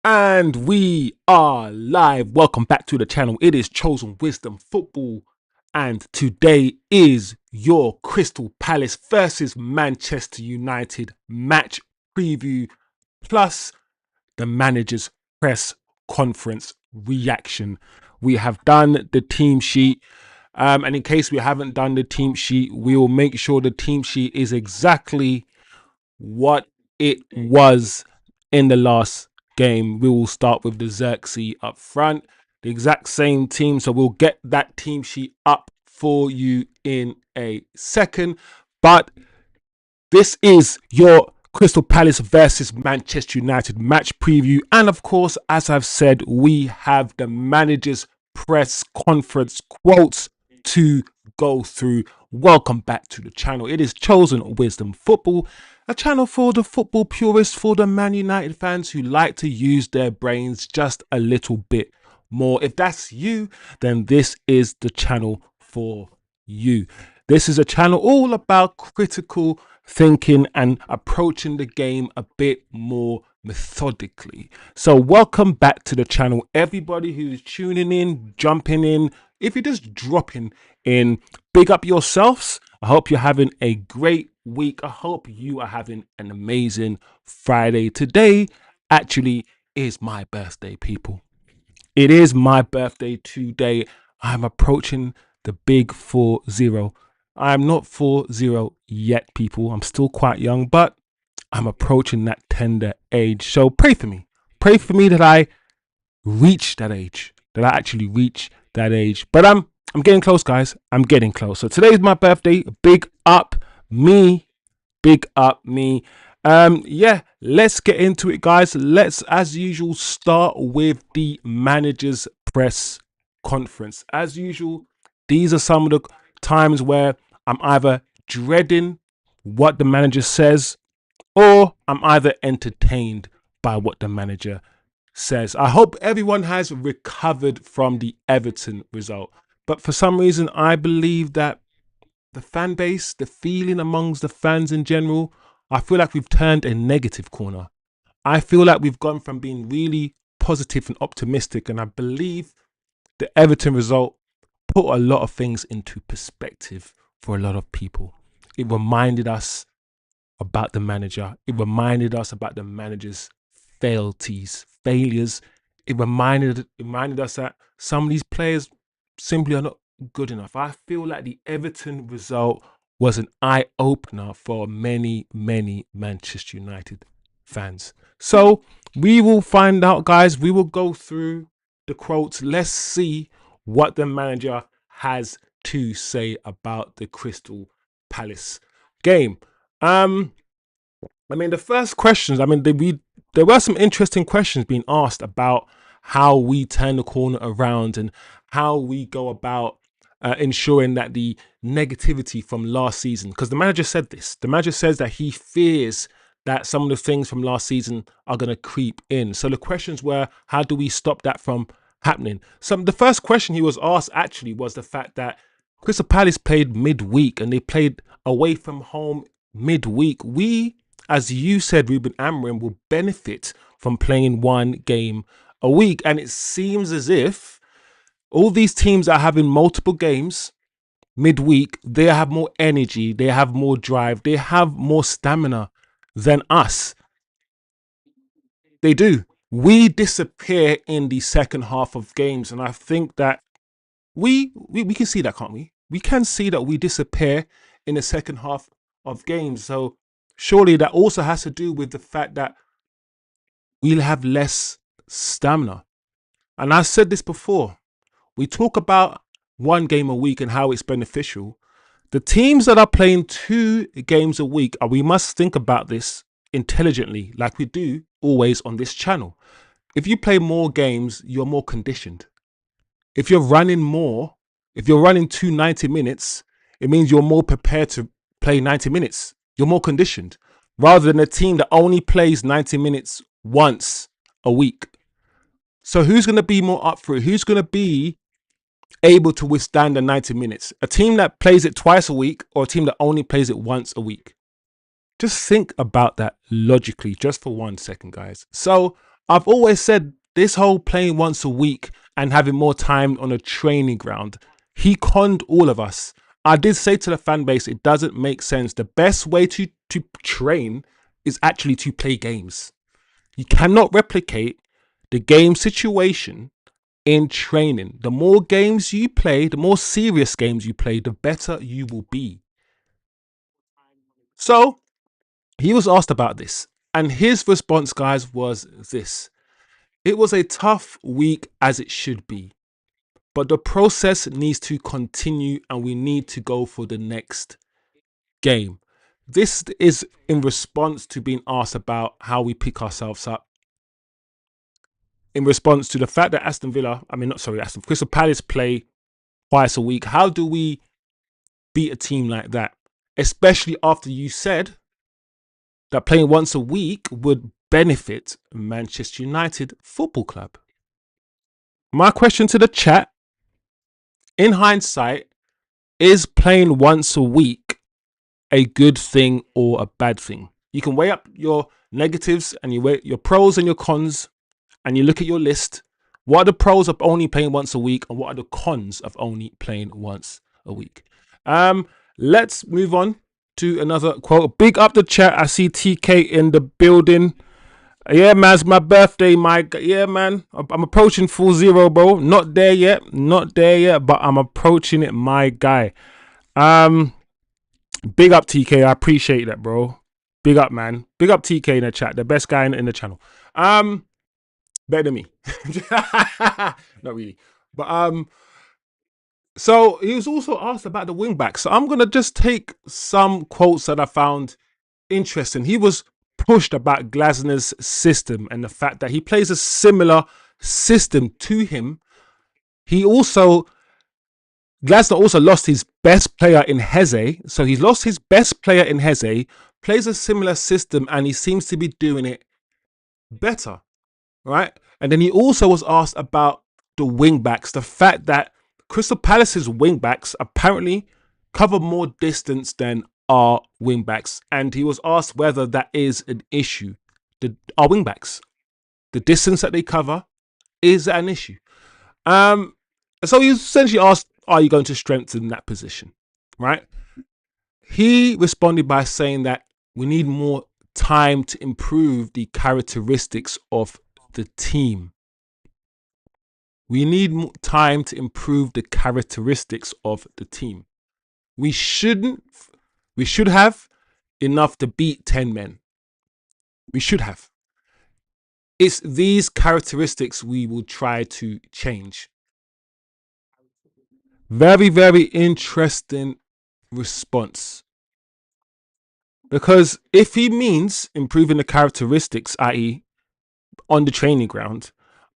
And we are live. Welcome back to the channel. It is Chosen Wisdom Football. And today is your Crystal Palace versus Manchester United match preview plus the manager's press conference reaction. We have done the team sheet. And in case we haven't done the team sheet, we will make sure the team sheet is exactly what it was in the last game. We will start with the Xerxes up front, the exact same team. So we'll get that team sheet up for you in a second. But this is your Crystal Palace versus Manchester United match preview. And of course, as I've said, we have the manager's press conference quotes to go through. Welcome back to the channel. It is Chosen Wisdom Football, a channel for the football purists, for the Man United fans who like to use their brains just a little bit more. If that's you, then this is the channel for you. This is a channel all about critical thinking and approaching the game a bit more methodically. So welcome back to the channel, everybody who's tuning in, jumping in. If you're just dropping in, big up yourselves. I hope you're having a great week. I hope you are having an amazing Friday. Today actually is my birthday, people. It is my birthday today. I'm approaching the big 40. I'm not 40 yet, people. I'm still quite young, but I'm approaching that tender age. So pray for me. Pray for me that I reach that age, that I actually reach that age. But I'm getting close, guys. I'm getting close. So today is my birthday. Big up me. Big up me. Yeah, let's get into it, guys. Let's, as usual, start with the manager's press conference. As usual, these are some of the times where I'm either dreading what the manager says or I'm either entertained by what the manager says. I hope everyone has recovered from the Everton result, but for some reason I believe that the fan base, the feeling amongst the fans in general, I feel like we've turned a negative corner. I feel like we've gone from being really positive and optimistic, and I believe the Everton result put a lot of things into perspective for a lot of people. It reminded us about the manager. It reminded us about the manager's failures. It reminded us that some of these players simply are not good enough. I feel like the Everton result was an eye-opener for many Manchester United fans. So we will find out, guys. We will go through the quotes. Let's see what the manager has to say about the Crystal Palace game. I mean, the first questions, there were some interesting questions being asked about how we turn the corner around and how we go about ensuring that the negativity from last season, because the manager said this, the manager says that he fears that some of the things from last season are going to creep in. So the questions were, how do we stop that from happening? The first question he was asked actually was the fact that Crystal Palace played midweek and they played away from home midweek. We, as you said, Ruben Amorim, will benefit from playing one game a week. And it seems as if all these teams are having multiple games midweek. They have more energy, they have more drive, they have more stamina than us. They do. We disappear in the second half of games. And I think that we can see that, can't we? We can see that we disappear in the second half of games. So surely that also has to do with the fact that we'll have less stamina. And I said this before. We talk about one game a week and how it's beneficial. The teams that are playing 2 games a week, we must think about this intelligently, like we do always on this channel. If you play more games, you're more conditioned. If you're running more, if you're running 90 minutes, it means you're more prepared to play 90 minutes. You're more conditioned, rather than a team that only plays 90 minutes once a week. So who's going to be more up for it? Who's going to be able to withstand the 90 minutes? A team that plays it twice a week or a team that only plays it once a week? Just think about that logically, just for 1 second, guys. So I've always said this whole playing once a week and having more time on a training ground, he conned all of us. I did say to the fan base, it doesn't make sense. The best way to train is actually to play games. You cannot replicate the game situation in training. The more games you play, the more serious games you play, the better you will be. So he was asked about this, and his response, guys, was this: it was a tough week as it should be, but the process needs to continue and we need to go for the next game. This is in response to being asked about how we pick ourselves up. In response to the fact that Crystal Palace play twice a week. How do we beat a team like that? Especially after you said that playing once a week would benefit Manchester United Football Club. My question to the chat, in hindsight, is playing once a week a good thing or a bad thing? You can weigh up your negatives and you weigh your pros and your cons, and you look at your list. What are the pros of only playing once a week, and what are the cons of only playing once a week? Let's move on to another quote. Big up the chat. I see TK in the building. Yeah, man, it's my birthday, yeah, man. I'm approaching full zero, bro. Not there yet, but I'm approaching it, my guy. Big up TK. I appreciate that, bro. Big up, man. Big up TK in the chat. The best guy in the channel. Better than me. Not really. But so he was also asked about the wing back. So I'm gonna just take some quotes that I found interesting. He was pushed about Glasner's system and the fact that he plays a similar system to him. Glasner also lost his best player in Heze. So he's lost his best player in Heze, plays a similar system, and he seems to be doing it better, right? And then he also was asked about the wing backs, the fact that Crystal Palace's wing backs apparently cover more distance than our wing backs. And he was asked whether that is an issue. Our wing backs, the distance that they cover, is that an issue? So he essentially asked, are you going to strengthen that position, right? He responded by saying that we need more time to improve the characteristics of the team. We need more time to improve the characteristics of the team. We should have enough to beat 10 men. We should have. It's these characteristics we will try to change. Very, very interesting response. Because if he means improving the characteristics, i.e. on the training ground,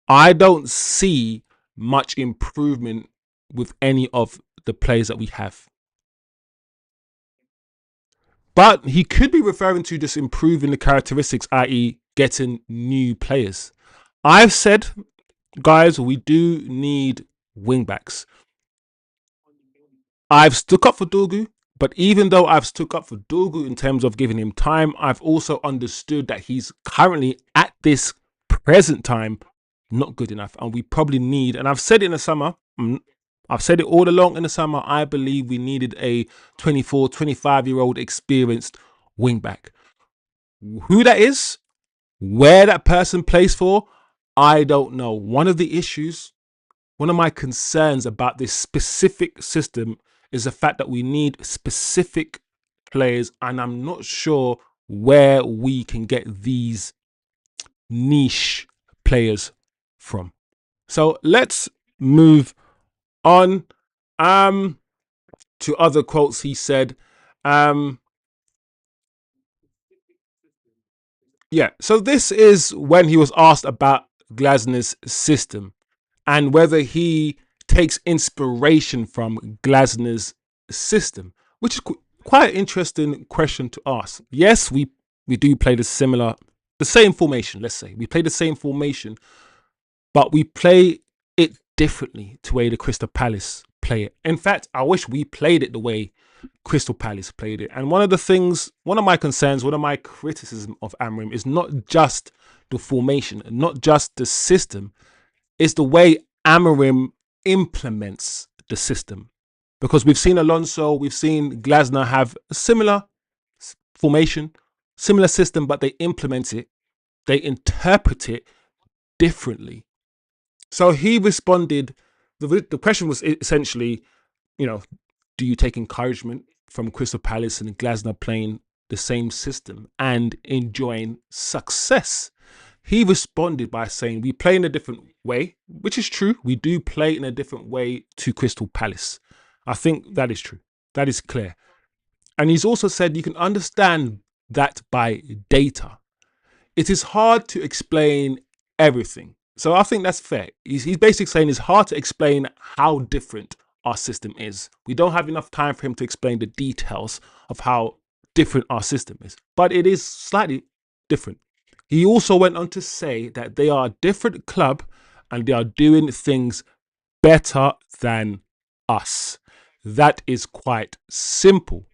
I don't see much improvement with any of the players that we have. But he could be referring to just improving the characteristics, i.e. getting new players. I've said, guys, we do need wingbacks. I've stuck up for Dorgu, but even though I've stuck up for Dorgu in terms of giving him time, I've also understood that he's currently, at this present time, not good enough. And we probably need, and I've said it in the summer, I've said it all along in the summer, I believe we needed a 24, 25-year-old experienced wingback. Who that is, where that person plays for, I don't know. One of my concerns about this specific system is the fact that we need specific players, and I'm not sure where we can get these niche players from. So let's move on to other quotes he said. Yeah, so this is when he was asked about Glasner's system and whether he takes inspiration from Glasner's system, which is quite an interesting question to ask. Yes, we do play the same formation, let's say. We play the same formation, but we play it differently to the way the Crystal Palace play it. In fact, I wish we played it the way Crystal Palace played it. And one of my concerns, one of my criticism of Amorim is not just the formation, not just the system. It's the way Amorim implements the system. Because we've seen Alonso, we've seen Glasner have a similar formation, similar system, but they implement it, they interpret it differently. So he responded. The question was essentially, do you take encouragement from Crystal Palace and Glasner playing the same system and enjoying success? He responded by saying, we play in a different way, which is true. We do play in a different way to Crystal Palace. I think that is true. That is clear. And he's also said you can understand that by data. It is hard to explain everything. So I think that's fair. He's basically saying it's hard to explain how different our system is. We don't have enough time for him to explain the details of how different our system is, but it is slightly different. He also went on to say that they are a different club and they are doing things better than us. That is quite simple.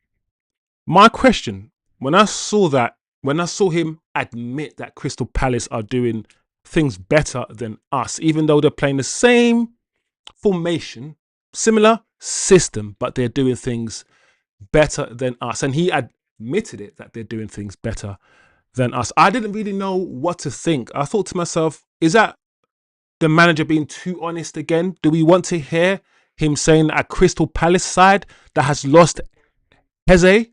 My question, when I saw him admit that Crystal Palace are doing things better than us, even though they're playing the same formation, similar system, but they're doing things better than us. And he admitted it, that they're doing things better than us. I didn't really know what to think. I thought to myself, is that the manager being too honest again? Do we want to hear him saying that a Crystal Palace side that has lost Heze,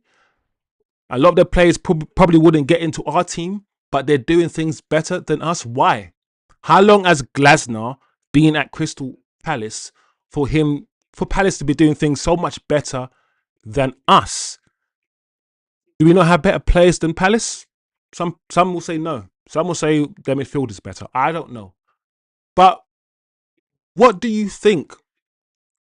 a lot of their players probably wouldn't get into our team, but they're doing things better than us? Why? How long has Glasner been at Crystal Palace for Palace to be doing things so much better than us? Do we not have better players than Palace? Some will say no. Some will say their midfield is better. I don't know. But what do you think?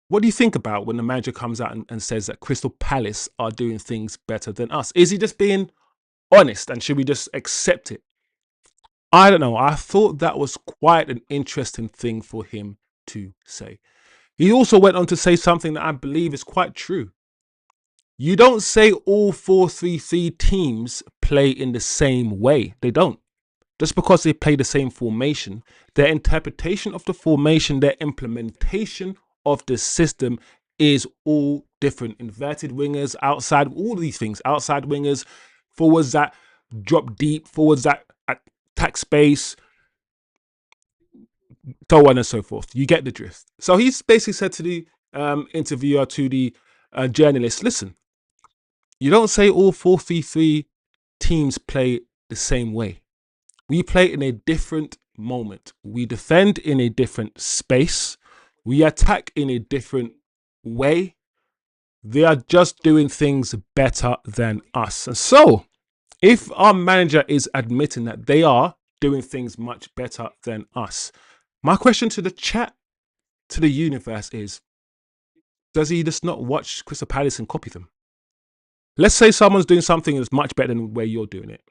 What do you think about when the manager comes out and says that Crystal Palace are doing things better than us? Is he just being honest, and should we just accept it? I don't know. I thought that was quite an interesting thing for him to say. He also went on to say something that I believe is quite true. You don't say all 4-3-3 teams play in the same way. They don't. Just because they play the same formation, their interpretation of the formation, their implementation of the system is all different. Inverted wingers, outside, all these things, outside wingers, forwards that drop deep, forwards that attack space, so on and so forth. You get the drift. So he's basically said to the interviewer, to the journalist, listen, you don't say all 4-3-3 teams play the same way. We play in a different moment. We defend in a different space. We attack in a different way. They are just doing things better than us. And so, if our manager is admitting that they are doing things much better than us, my question to the chat, to the universe is, does he just not watch Crystal Palace and copy them? Let's say someone's doing something that's much better than where you're doing it,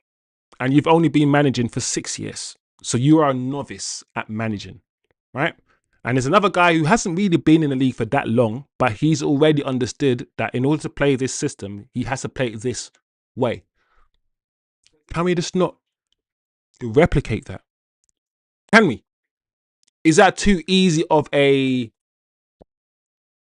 and you've only been managing for 6 years. So you are a novice at managing, right? And there's another guy who hasn't really been in the league for that long, but he's already understood that in order to play this system, he has to play it this way. Can we just not replicate that? Can we? Is that too easy of a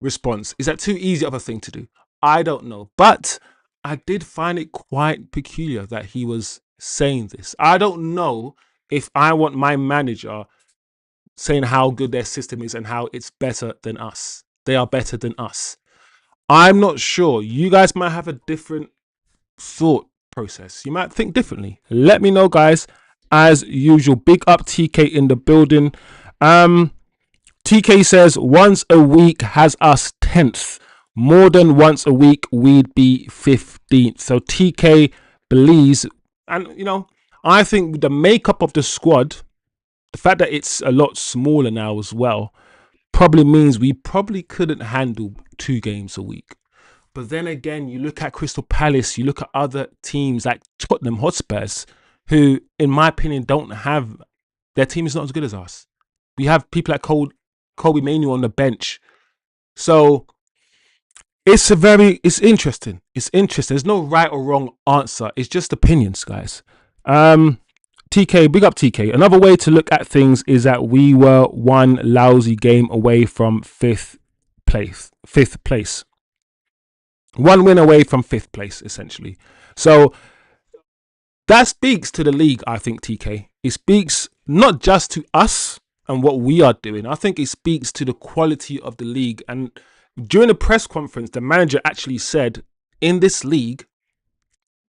response? Is that too easy of a thing to do? I don't know. But I did find it quite peculiar that he was saying this. I don't know if I want my manager saying how good their system is and how it's better than us. They are better than us. I'm not sure. You guys might have a different thought process. You might think differently. Let me know, guys. As usual, big up TK in the building. TK says once a week has us 10th. More than once a week, we'd be 15th. So TK believes, and I think the makeup of the squad, the fact that it's a lot smaller now as well, probably means we probably couldn't handle 2 games a week. But then again, you look at Crystal Palace, you look at other teams like Tottenham Hotspurs, who, in my opinion, don't have, their team is not as good as us. We have people like Kobe Mainoo on the bench. So it's interesting. It's interesting. There's no right or wrong answer. It's just opinions, guys. TK, big up TK. Another way to look at things is that we were one lousy game away from fifth place. Fifth place. One win away from fifth place, essentially. So that speaks to the league, I think, TK. It speaks not just to us and what we are doing. I think it speaks to the quality of the league. And during the press conference, the manager actually said, in this league,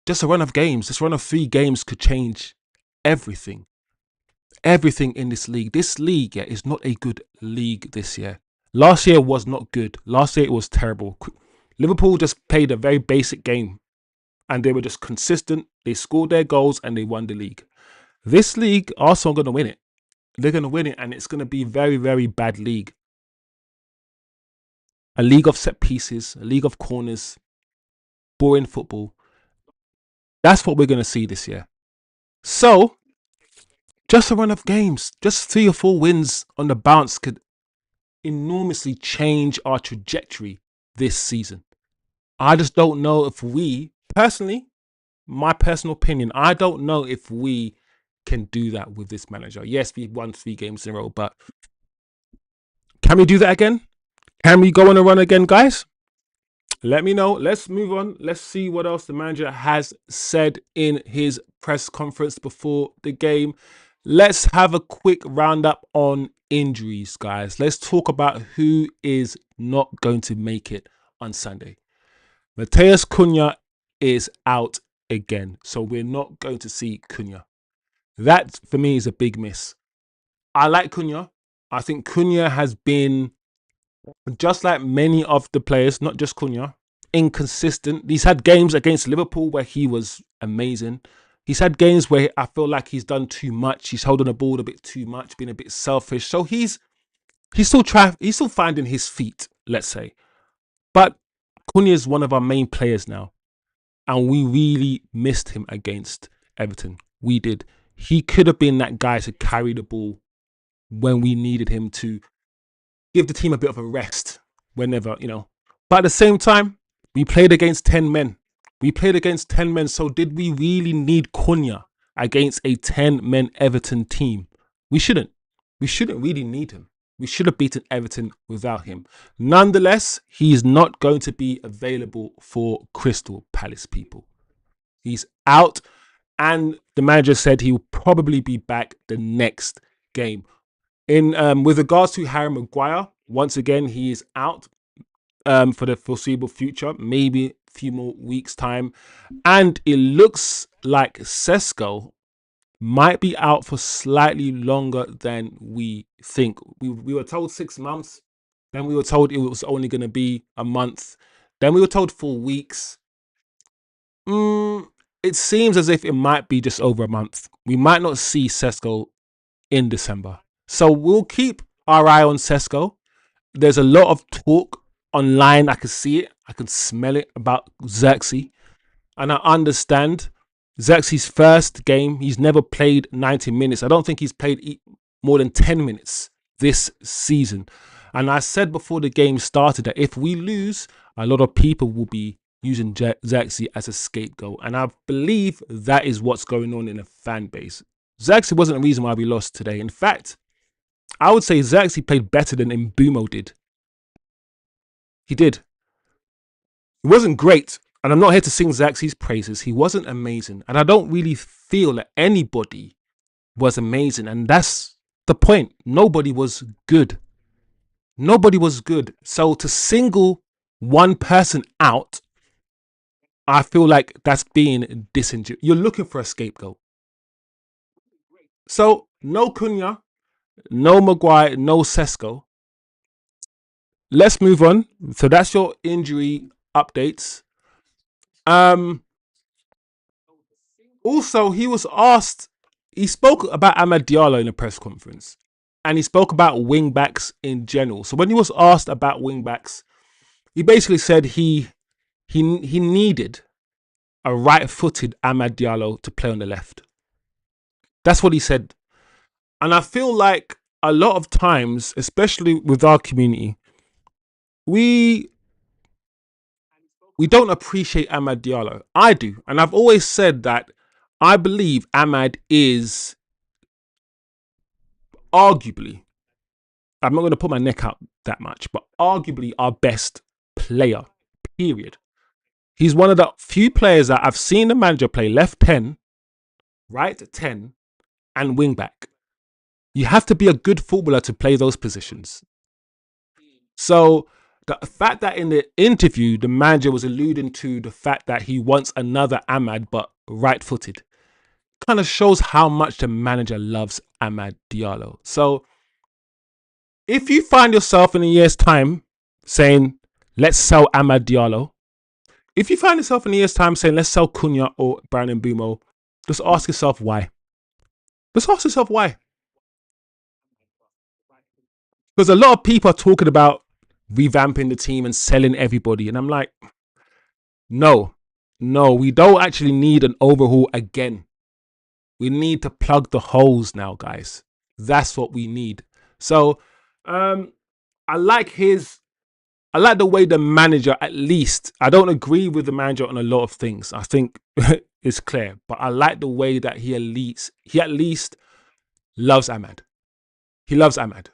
just a run of games, this run of 3 games could change everything. Everything in this league. This league, yeah, is not a good league this year. Last year was not good. Last year it was terrible. Liverpool just played a very basic game and they were just consistent. They scored their goals and they won the league. This league, Arsenal are going to win it. They're going to win it and it's going to be a very, very bad league. A league of set pieces, a league of corners, boring football. That's what we're going to see this year. So, just a run of games, just 3 or 4 wins on the bounce could enormously change our trajectory this season. I just don't know if we, personally, my personal opinion, I don't know if we can do that with this manager. Yes, we won 3 games in a row, but can we do that again? Can we go on a run again, guys? Let me know. Let's move on. Let's see what else the manager has said in his press conference before the game. Let's have a quick roundup on injuries, guys. Let's talk about who is not going to make it on Sunday. Matheus Cunha is out again, so we're not going to see Cunha. That, for me, is a big miss. I like Cunha. I think Cunha has been, just like many of the players, not just Cunha, inconsistent. He's had games against Liverpool where he was amazing. He's had games where I feel like he's done too much. He's holding the ball a bit too much, being a bit selfish. So he's still finding his feet, let's say. But Cunha is one of our main players now. And we really missed him against Everton. We did. He could have been that guy to carry the ball when we needed him to give the team a bit of a rest whenever, But at the same time, we played against 10 men. We played against 10 men. So did we really need Cunha against a 10-men Everton team? We shouldn't. We shouldn't really need him. We should have beaten Everton without him. Nonetheless, he's not going to be available for Crystal Palace, people. He's out, and the manager said he will probably be back the next game. With regards to Harry Maguire, once again, he is out for the foreseeable future, maybe a few more weeks' time. And it looks like Sesko might be out for slightly longer than we think. We were told 6 months. Then we were told it was only going to be a month. Then we were told 4 weeks. It seems as if it might be just over a month. We might not see Sesko in December. So we'll keep our eye on Sesko. There's a lot of talk online. I can see it. I can smell it about Xerxes. And I understand Xerxes' first game, he's never played 90 minutes. I don't think he's played more than 10 minutes this season. And I said before the game started that if we lose, a lot of people will be using Xerxes as a scapegoat. And I believe that is what's going on in the fan base. Xerxes wasn't the reason why we lost today. In fact, I would say Xerxes played better than Mbumo did. He did. It wasn't great. And I'm not here to sing Xerxes' praises. He wasn't amazing. And I don't really feel that anybody was amazing. And that's the point. Nobody was good. Nobody was good. So to single one person out, I feel like that's being disingenuous. You're looking for a scapegoat. So no Cunha, no Maguire, no Sesko. Let's move on. So that's your injury updates. Also, he was asked, he spoke about Amad Diallo in a press conference, and he spoke about wing backs in general. So when he was asked about wing backs, he basically said he needed a right-footed Amad Diallo to play on the left. That's what he said. And I feel like a lot of times, especially with our community, we don't appreciate Amad Diallo. I do. And I've always said that I believe Ahmad is arguably, I'm not going to put my neck out that much, but arguably our best player, period. He's one of the few players that I've seen the manager play left 10, right 10, and wing back. You have to be a good footballer to play those positions. So the fact that in the interview, the manager was alluding to the fact that he wants another Ahmad, but right-footed, kind of shows how much the manager loves Ahmad Diallo. So if you find yourself in a year's time saying, let's sell Ahmad Diallo, if you find yourself in a year's time saying, let's sell Cunha or Brandon Bumo, just ask yourself why. Just ask yourself why. Because a lot of people are talking about revamping the team and selling everybody. And I'm like, no, we don't actually need an overhaul again. We need to plug the holes now, guys. That's what we need. So I like the way the manager, at least, I don't agree with the manager on a lot of things. I think it's clear, but I like the way that he at least loves Ahmad. He loves Ahmad.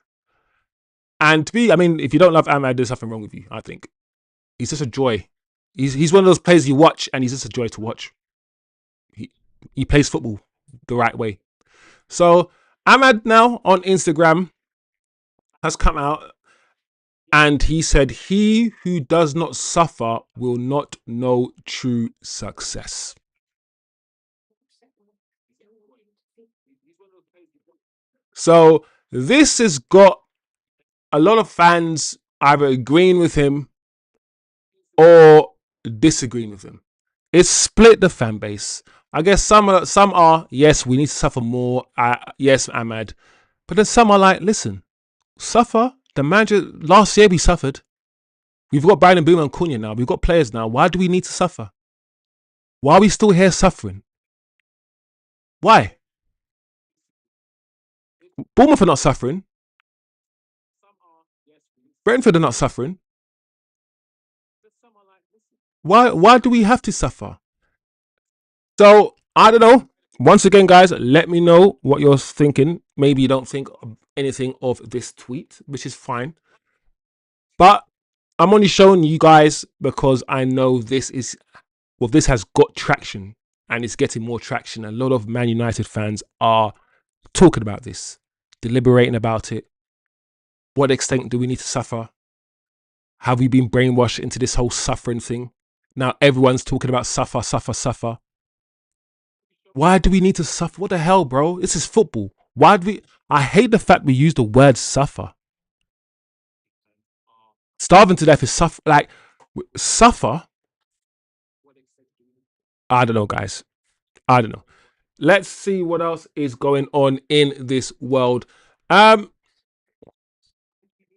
And if you don't love Ahmad, there's something wrong with you, I think. He's just a joy. He's one of those players you watch and he's just a joy to watch. He plays football the right way. So Ahmad now on Instagram has come out and he said, he who does not suffer will not know true success. So this has got a lot of fans either agreeing with him or disagreeing with him. It's split the fan base. I guess some are, yes, we need to suffer more. Yes, Ahmad. But then some are like, listen, suffer. The manager, last year we suffered. We've got Brandon Boomer and Cunha now. We've got players now. Why do we need to suffer? Why are we still here suffering? Why? Bournemouth are not suffering. Brentford are not suffering. Why do we have to suffer? So, I don't know. Once again, guys, let me know what you're thinking. Maybe you don't think anything of this tweet, which is fine. But I'm only showing you guys because I know this has got traction and it's getting more traction. A lot of Man United fans are talking about this, deliberating about it. What extent do we need to suffer? Have we been brainwashed into this whole suffering thing? Now everyone's talking about suffer. Why do we need to suffer? What the hell, bro? This is football. I hate the fact we use the word suffer. Starving to death is suffer. Like, suffer? I don't know, guys. I don't know. Let's see what else is going on in this world. And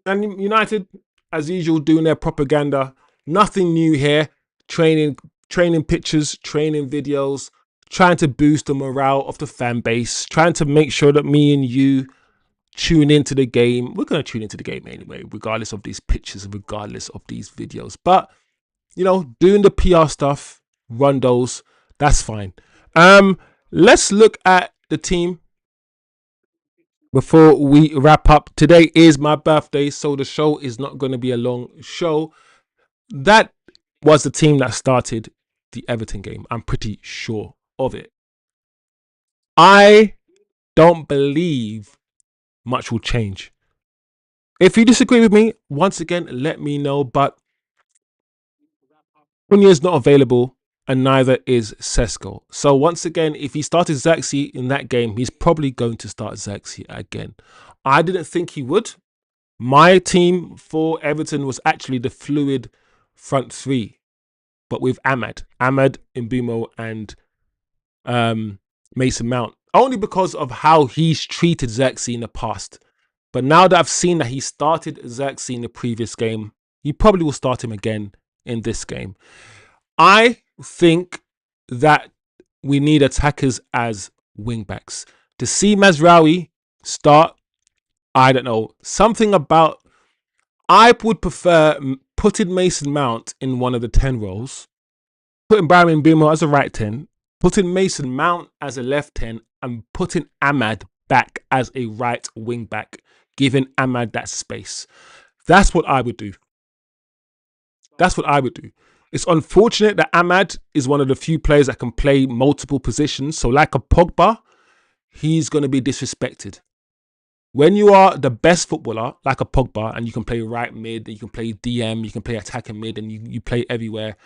United, as usual, doing their propaganda. Nothing new here. Training pictures, training videos, trying to boost the morale of the fan base, trying to make sure that me and you tune into the game. We're going to tune into the game anyway, regardless of these pictures, regardless of these videos. But, doing the PR stuff, rondos, that's fine. Let's look at the team before we wrap up. Today is my birthday, so the show is not going to be a long show. That was the team that started the Everton game. I'm pretty sure of it. I don't believe much will change. If you disagree with me, once again, let me know. But Cunha is not available and neither is Sesko. So once again, if he started Xerxes in that game, he's probably going to start Xerxes again. I didn't think he would. My team for Everton was actually the fluid front three, but with Ahmad, Mbeumo, and Mason Mount, only because of how he's treated Xerxes in the past. But now that I've seen that he started Xerxes in the previous game, he probably will start him again in this game. I think that we need attackers as wingbacks. To see Mazraoui start, I don't know, something about, I would prefer putting Mason Mount in one of the 10 roles, putting Brandon Mbeumo as a right 10, putting Mason Mount as a left 10 and putting Ahmad back as a right wing back, giving Ahmad that space. That's what I would do. That's what I would do. It's unfortunate that Ahmad is one of the few players that can play multiple positions. So, like a Pogba, he's going to be disrespected. When you are the best footballer, like a Pogba, and you can play right mid, you can play DM, you can play attacking mid, and you play everywhere,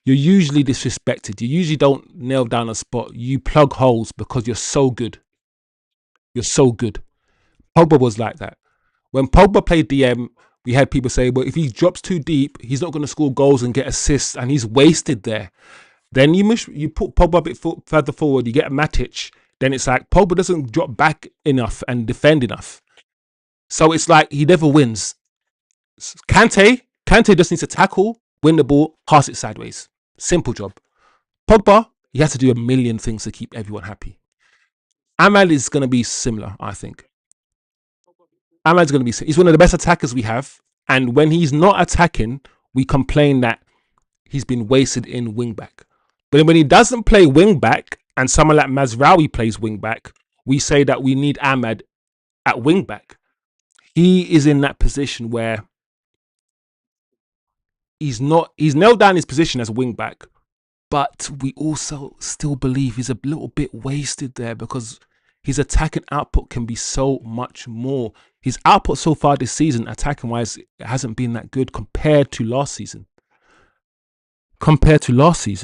you're usually disrespected. You usually don't nail down a spot. You plug holes because you're so good. You're so good. Pogba was like that. When Pogba played DM, we had people say, well, if he drops too deep, he's not going to score goals and get assists, and he's wasted there. Then you put Pogba a bit further forward, you get a Matic, then it's like Pogba doesn't drop back enough and defend enough. So it's like he never wins. Kante just needs to tackle, win the ball, pass it sideways. Simple job. Pogba, he has to do a million things to keep everyone happy. Ahmad is going to be similar, I think. Ahmad's going to be, he's one of the best attackers we have. And when he's not attacking, we complain that he's been wasted in wing back. But when he doesn't play wing back and someone like Mazraoui plays wing back, we say that we need Ahmad at wing back. He is in that position where he's nailed down his position as a wing back, but we also still believe he's a little bit wasted there because his attacking output can be so much more. His output so far this season, attacking wise, hasn't been that good compared to last season. TK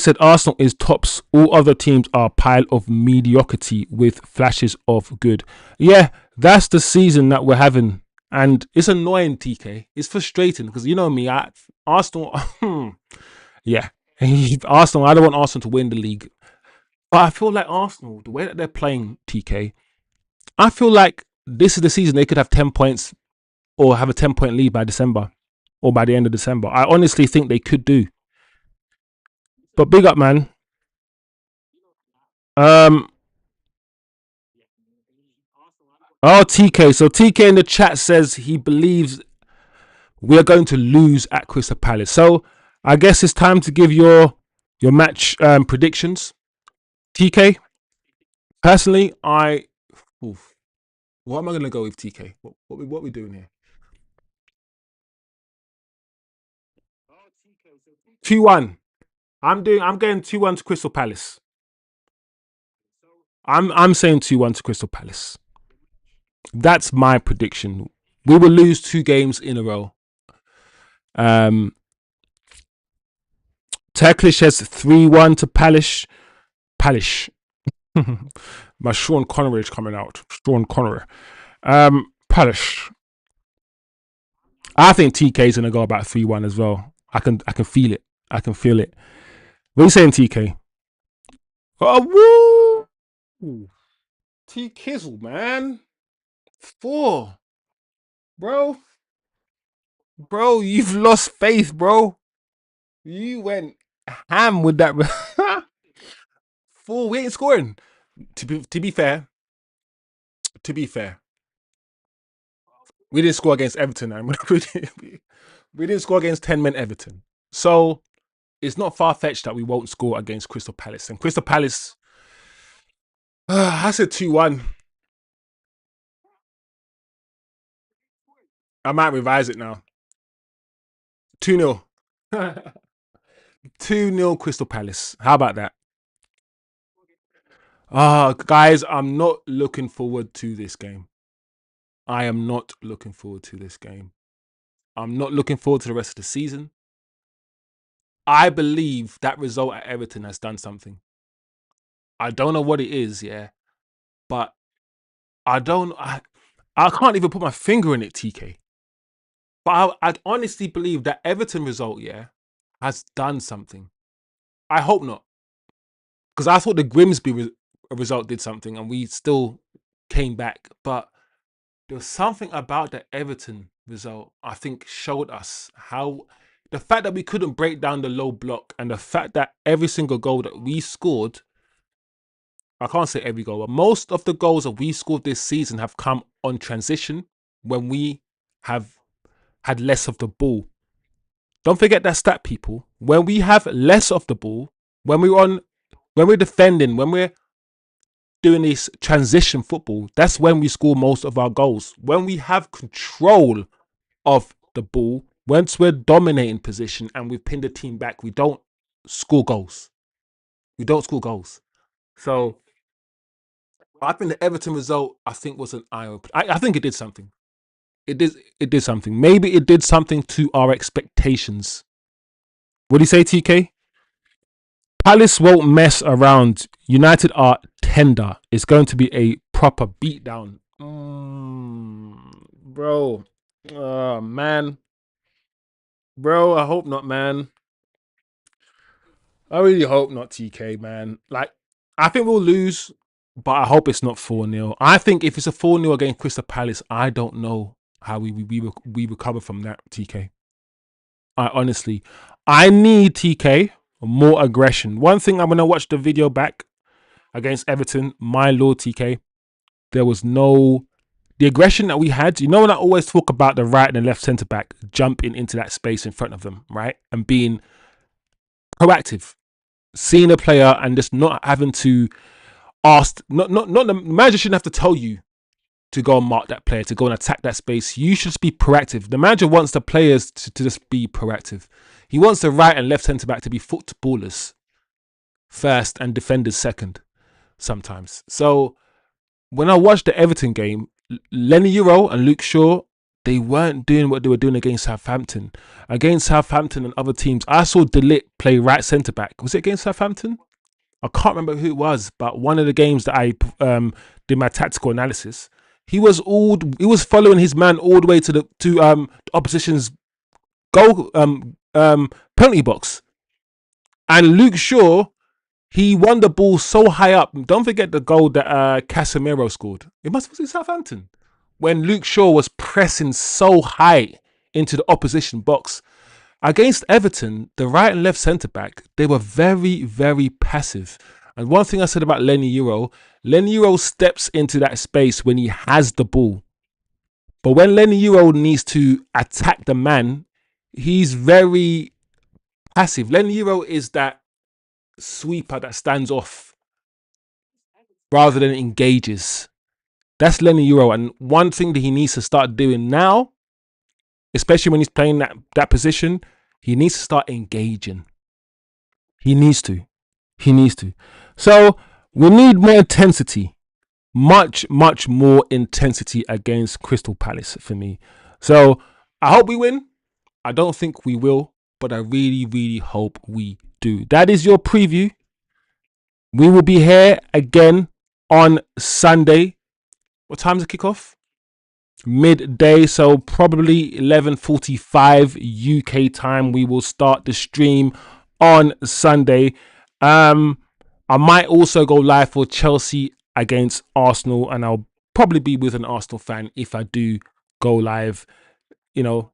said Arsenal is tops. All other teams are a pile of mediocrity with flashes of good. Yeah, that's the season that we're having. And it's annoying, TK. It's frustrating because you know me, Arsenal, yeah. Arsenal, I don't want Arsenal to win the league. But I feel like Arsenal, the way that they're playing, TK, I feel like this is the season they could have 10 points or have a 10-point lead by December or by the end of December. I honestly think they could do. But big up, man. Oh, TK. So TK in the chat says he believes we're going to lose at Crystal Palace. So I guess it's time to give your match predictions. TK, personally, what am I going to go with, TK? What we doing here? 2-1. I'm going 2-1 to Crystal Palace. I'm saying 2-1 to Crystal Palace. That's my prediction. We will lose 2 games in a row. Turkish has 3-1 to Palace. My Sean Connery is coming out. Sean Connery. Palace. I think TK is gonna go about 3-1 as well. I can feel it. I can feel it. What are you saying, TK? Oh, woo! T Kizzle, man. 4. Bro, you've lost faith, bro. You went ham with that. 4, we ain't scoring. To be fair, we didn't score against Everton, man. We didn't score against 10-men Everton. So it's not far-fetched that we won't score against Crystal Palace. And Crystal Palace, I said 2-1. I might revise it now. 2-0. 2-0 Crystal Palace. How about that? Guys, I'm not looking forward to this game. I am not looking forward to this game. I'm not looking forward to the rest of the season. I believe that result at Everton has done something. I don't know what it is, yeah, but I can't even put my finger in it, TK. But I'd honestly believe that Everton result, yeah, has done something. I hope not, because I thought the Grimsby result did something, and we still came back. But there was something about the Everton result I think showed us how the fact that we couldn't break down the low block, and the fact that every single goal that we scored, I can't say every goal, but most of the goals that we scored this season have come on transition when we have had less of the ball. Don't forget that stat, people. When we have less of the ball, when we're defending, when we're doing this transition football, that's when we score most of our goals. When we have control of the ball, once we're dominating position and we've pinned the team back, we don't score goals. We don't score goals. So I think the Everton result, I think, was an eye opener. I think it did something. It did something. Maybe it did something to our expectations. What do you say, TK? Palace won't mess around. United are tender. It's going to be a proper beatdown. Bro. Man. Bro, I hope not, man. I really hope not, TK, man. Like, I think we'll lose, but I hope it's not 4-0. I think if it's a 4-0 against Crystal Palace, I don't know how we recover from that, TK. I need, TK, more aggression. One thing, I'm going to watch the video back against Everton. My lord, TK, there was no... The aggression that we had, you know, when I always talk about the right and the left centre back jumping into that space in front of them, right? And being proactive, seeing a player and just not having to ask, not the manager shouldn't have to tell you to go and mark that player, to go and attack that space. You should just be proactive. The manager wants the players to just be proactive. He wants the right and left centre back to be footballers first and defenders second sometimes. So when I watched the Everton game, Lenny Euro and Luke Shaw, they weren't doing what they were doing against Southampton. Against Southampton and other teams, I saw De Ligt play right centre back. Was it against Southampton? I can't remember who it was, but one of the games that I did my tactical analysis, he was following his man all the way to the opposition's goal penalty box. And Luke Shaw, he won the ball so high up. Don't forget the goal that Casemiro scored. Was it Southampton? When Luke Shaw was pressing so high into the opposition box. Against Everton, the right and left centre-back, they were very, very passive. And one thing I said about Lenny Euro steps into that space when he has the ball. But when Lenny Euro needs to attack the man, he's very passive. Lenny Euro is that sweeper that stands off rather than engages. That's Lenny Euro. And one thing that he needs to start doing now, especially when he's playing that position, he needs to start engaging. He needs to. So we need more intensity. Much, much more intensity against Crystal Palace for me. So I hope we win. I don't think we will, but I really, really hope we do. That is your preview. We will be here again on Sunday. What time does it kick off? Midday, so probably 11:45 UK time. We will start the stream on Sunday. I might also go live for Chelsea against Arsenal, and I'll probably be with an Arsenal fan if I do go live, you know.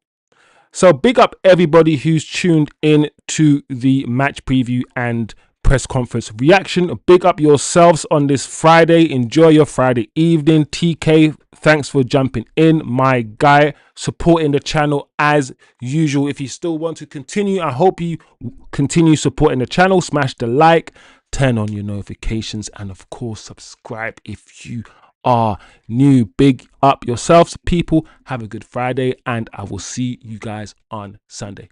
So big up everybody who's tuned in to the match preview and press conference reaction. Big up yourselves on this Friday. Enjoy your Friday evening. TK, thanks for jumping in, my guy, supporting the channel as usual. If you still want to continue, I hope you continue supporting the channel. Smash the like, turn on your notifications, and of course subscribe if you are new. Big up yourselves, people. Have a good Friday, and I will see you guys on Sunday.